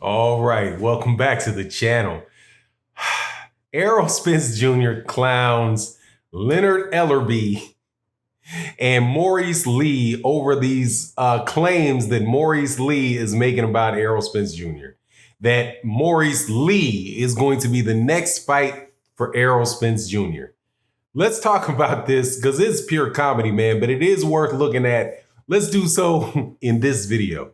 All right, welcome back to the channel. Errol Spence Jr. clowns Leonard Ellerby and Maurice Lee over these claims that Maurice Lee is making about Errol Spence Jr. That Maurice Lee is going to be the next fight for Errol Spence Jr. Let's talk about this because it's pure comedy, man, but it is worth looking at. Let's do so in this video.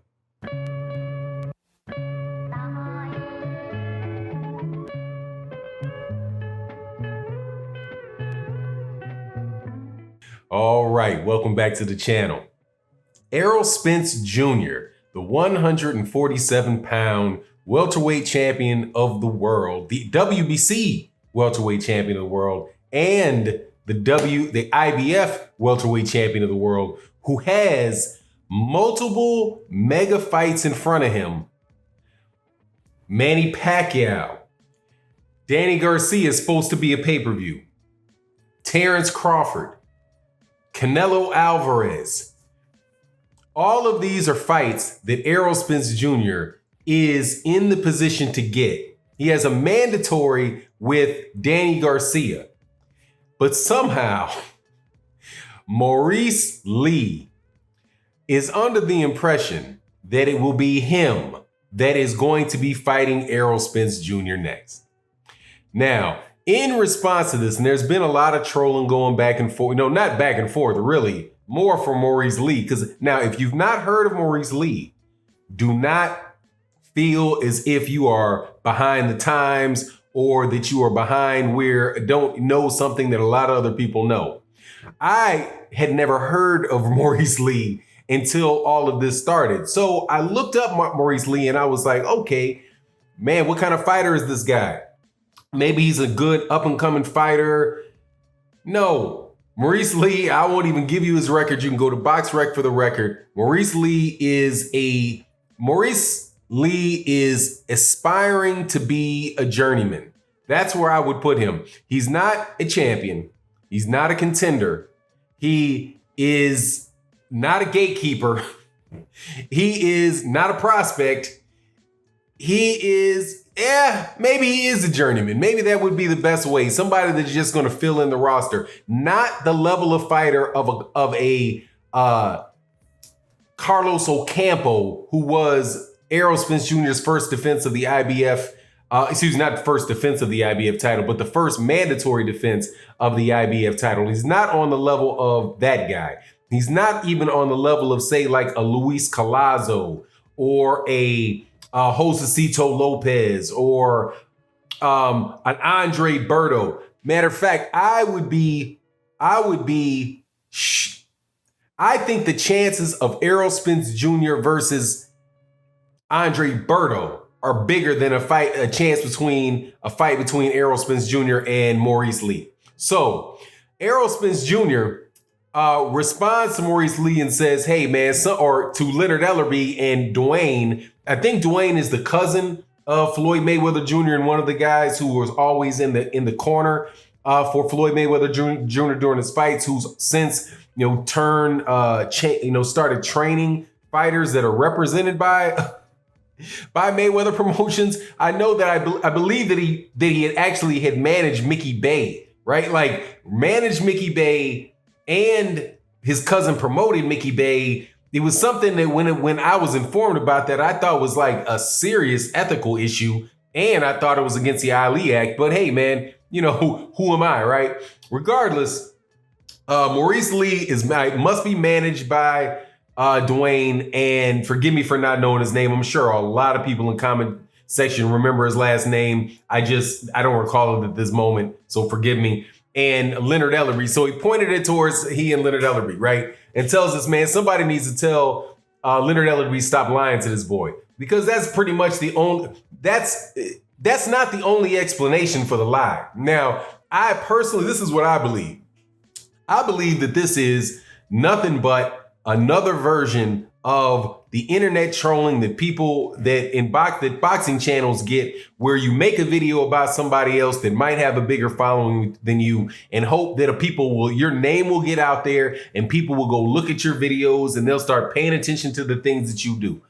All right, welcome back to the channel. Errol Spence Jr., the 147-pound welterweight champion of the world, the WBC welterweight champion of the world, and the IBF welterweight champion of the world, who has multiple mega fights in front of him. Manny Pacquiao, Danny Garcia is supposed to be a pay-per-view. Terrence Crawford, Canelo Alvarez. All of these are fights that Errol Spence Jr. is in the position to get. He has a mandatory with Danny Garcia. But somehow, Maurice Lee is under the impression that it will be him that is going to be fighting Errol Spence Jr. next. Now, in response to this, and there's been a lot of trolling going back and forth, no, not back and forth, really, more for Maurice Lee. Because now, if you've not heard of Maurice Lee, do not feel as if you are behind the times or that you are behind where don't know something that a lot of other people know. I had never heard of Maurice Lee until all of this started. So I looked up Maurice Lee and I was like, okay, man, what kind of fighter is this guy? Maybe he's a good up-and-coming fighter. No, Maurice Lee, I won't even give you his record. You can go to BoxRec for the record. Maurice Lee is aspiring to be a journeyman. That's where I would put him. He's not a champion. He's not a contender. He is not a gatekeeper. He is not a prospect. He is, maybe he is a journeyman. Maybe that would be the best way. Somebody that's just going to fill in the roster. Not the level of fighter of a Carlos Ocampo, who was Errol Spence Jr.'s first defense of the IBF. Not the first defense of the IBF title, but the first mandatory defense of the IBF title. He's not on the level of that guy. He's not even on the level of, say, like a Luis Collazo or a Josecito Lopez or an Andre Berto. Matter of fact, I think the chances of Errol Spence Jr. versus Andre Berto are bigger than a fight between Errol Spence Jr. and Maurice Lee. So Errol Spence Jr. Responds to Maurice Lee and says, hey, man, or to Leonard Ellerby and Dwayne. I think Dwayne is the cousin of Floyd Mayweather Jr. and one of the guys who was always in the corner for Floyd Mayweather Jr. during his fights, who's since started training fighters that are represented by Mayweather Promotions. I know that I believe that he had actually managed Mickey Bay, right? Like managed Mickey Bay and his cousin promoted Mickey Bay. It was something that when I was informed about that, I thought was like a serious ethical issue. And I thought it was against the Ali Act. But hey, man, who am I, right? Regardless, Maurice Lee must be managed by Dwayne. And forgive me for not knowing his name. I'm sure a lot of people in comment section remember his last name. I don't recall it at this moment. So forgive me. And Leonard Ellerby. So he pointed it towards he and Leonard Ellerby, right? And tells us, man, somebody needs to tell Leonard Ellerby stop lying to this boy. Because that's pretty much that's not the only explanation for the lie. Now, I personally, this is what I believe. I believe that this is nothing but another version of the internet trolling that that boxing channels get, where you make a video about somebody else that might have a bigger following than you and hope that your name will get out there and people will go look at your videos and they'll start paying attention to the things that you do.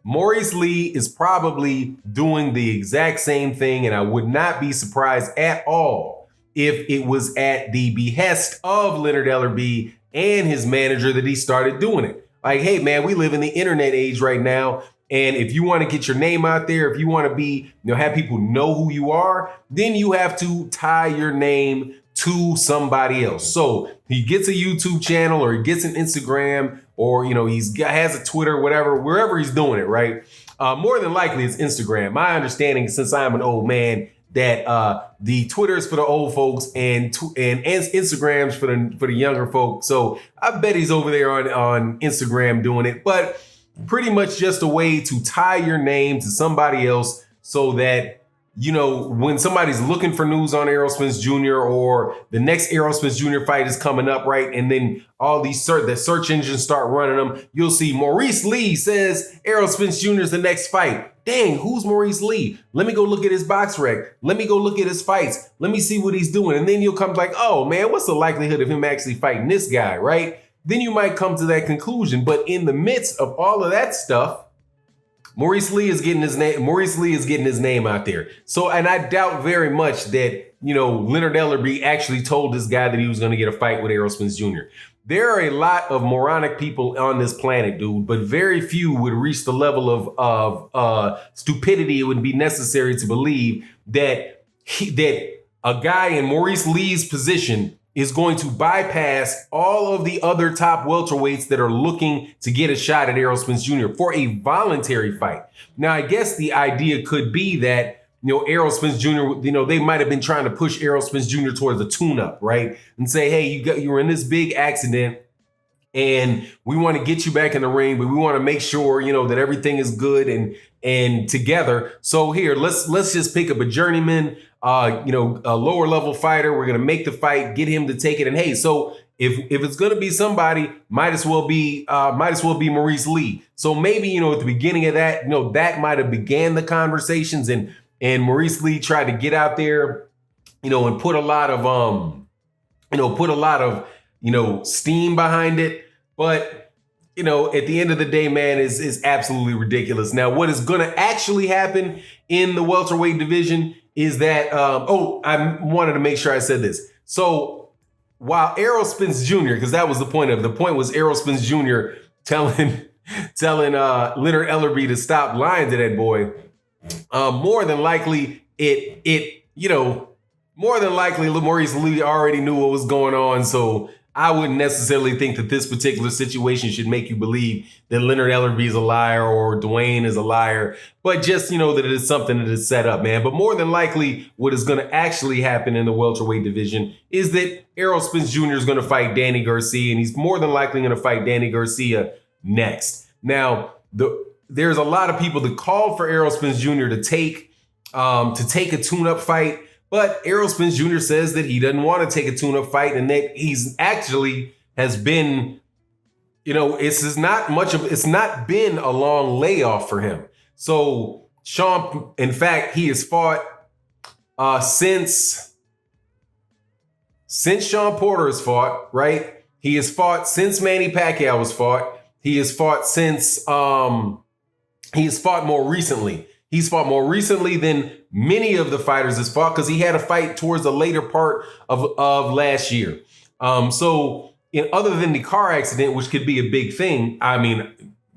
Maurice Lee is probably doing the exact same thing, and I would not be surprised at all if it was at the behest of Leonard Ellerby and his manager that he started doing it. Like, hey, man, we live in the internet age right now. And if you want to get your name out there, if you want to be, have people know who you are, then you have to tie your name to somebody else. So he gets a YouTube channel or he gets an Instagram or, has a Twitter, whatever, wherever he's doing it, right? More than likely it's Instagram. My understanding, since I'm an old man, that the Twitter is for the old folks and Instagram's for the younger folks. So I bet he's over there on Instagram doing it, but pretty much just a way to tie your name to somebody else so that, when somebody's looking for news on Errol Spence Jr. or the next Errol Spence Jr. fight is coming up, right? And then all these the search engines start running them. You'll see Maurice Lee says Errol Spence Jr. is the next fight. Dang, who's Maurice Lee? Let me go look at his box rec. Let me go look at his fights. Let me see what he's doing. And then you'll come like, oh man, what's the likelihood of him actually fighting this guy, right? Then you might come to that conclusion. But in the midst of all of that stuff, Maurice Lee is getting his name out there. So, and I doubt very much that, Leonard Ellerby actually told this guy that he was going to get a fight with Errol Spence Jr. There are a lot of moronic people on this planet, dude, but very few would reach the level of stupidity it would be necessary to believe that a guy in Maurice Lee's position is going to bypass all of the other top welterweights that are looking to get a shot at Errol Spence Jr. for a voluntary fight. Now, I guess the idea could be that, Errol Spence Jr., they might have been trying to push Errol Spence Jr. towards a tune-up, right? And say, hey, you were in this big accident and we want to get you back in the ring, but we want to make sure, that everything is good and together. So here, let's just pick up a journeyman, a lower level fighter. We're going to make the fight, get him to take it. And hey, so if it's going to be somebody, might as well be Maurice Lee. So maybe, at the beginning of that, that might have began the conversations and Maurice Lee tried to get out there, and put a lot of, steam behind it. But, at the end of the day, man, is absolutely ridiculous. Now, what is going to actually happen in the welterweight division is that, I wanted to make sure I said this. So while Errol Spence Jr., because that was the point was Errol Spence Jr. telling Leonard Ellerby to stop lying to that boy. More than likely Maurice Lee already knew what was going on. So I wouldn't necessarily think that this particular situation should make you believe that Leonard Ellerby is a liar or Dwayne is a liar, but just, that it is something that is set up, man. But more than likely, what is going to actually happen in the welterweight division is that Errol Spence Jr. is going to fight Danny Garcia, and he's more than likely going to fight Danny Garcia next. Now, there's a lot of people that called for Errol Spence Jr. to take a tune-up fight. But Errol Spence Jr. says that he doesn't want to take a tune-up fight and that he's actually has been, it's not been a long layoff for him. So in fact, he has fought since Sean Porter has fought, right? He has fought since Manny Pacquiao was fought. He has fought more recently. He's fought more recently than many of the fighters has fought because he had a fight towards the later part of last year. So other than the car accident, which could be a big thing, I mean,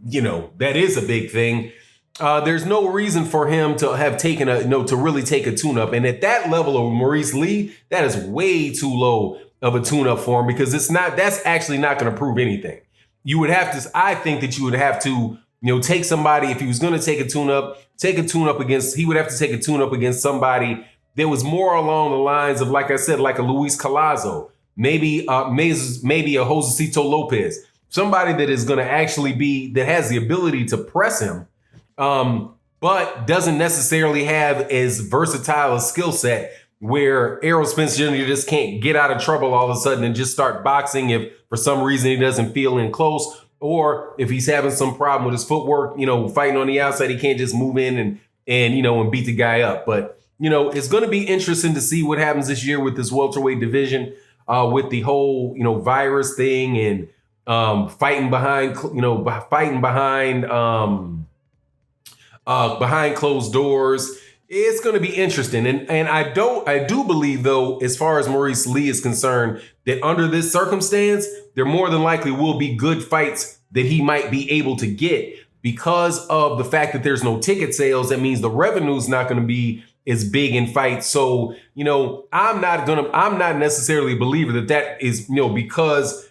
that is a big thing. There's no reason for him to have taken to really take a tune-up. And at that level of Maurice Lee, that is way too low of a tune-up for him because that's actually not going to prove anything. I think that you would have to, take somebody, if he was going to take a tune-up against, he would have to take a tune-up against somebody that was more along the lines of, like I said, like a Luis Collazo, maybe a Josecito Lopez, somebody that is going to actually that has the ability to press him, but doesn't necessarily have as versatile a skill set where Errol Spence Jr. just can't get out of trouble all of a sudden and just start boxing if for some reason he doesn't feel in close. Or if he's having some problem with his footwork, fighting on the outside, he can't just move in and beat the guy up. But, it's going to be interesting to see what happens this year with this welterweight division, with the whole, virus thing and fighting behind behind closed doors. It's going to be interesting. And I do believe, though, as far as Maurice Lee is concerned, that under this circumstance, there more than likely will be good fights that he might be able to get because of the fact that there's no ticket sales. That means the revenue's not going to be as big in fights. So, I'm not necessarily a believer that is, because,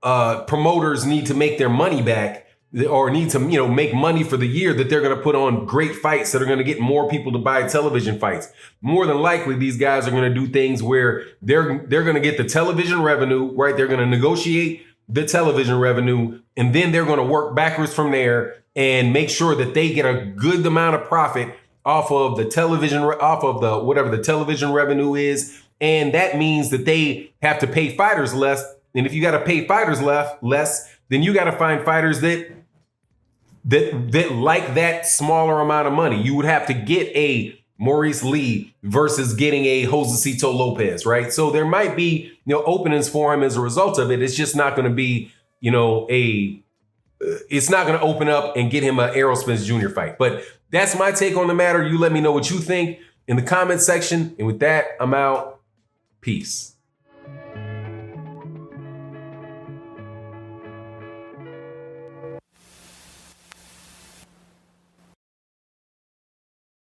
promoters need to make their money back or need to, make money for the year, that they're going to put on great fights that are going to get more people to buy television fights. More than likely, these guys are going to do things where they're going to get the television revenue, right? They're going to negotiate the television revenue, and then they're going to work backwards from there and make sure that they get a good amount of profit off of the television, off of the whatever the television revenue is. And that means that they have to pay fighters less. And if you got to pay fighters less, then you got to find fighters that like that smaller amount of money. You would have to get a Maurice Lee versus getting a Josecito Lopez, right? So there might be, openings for him as a result of it. It's just not going to be, it's not going to open up and get him an Errol Spence Jr. fight. But that's my take on the matter. You let me know what you think in the comment section. And with that, I'm out. Peace.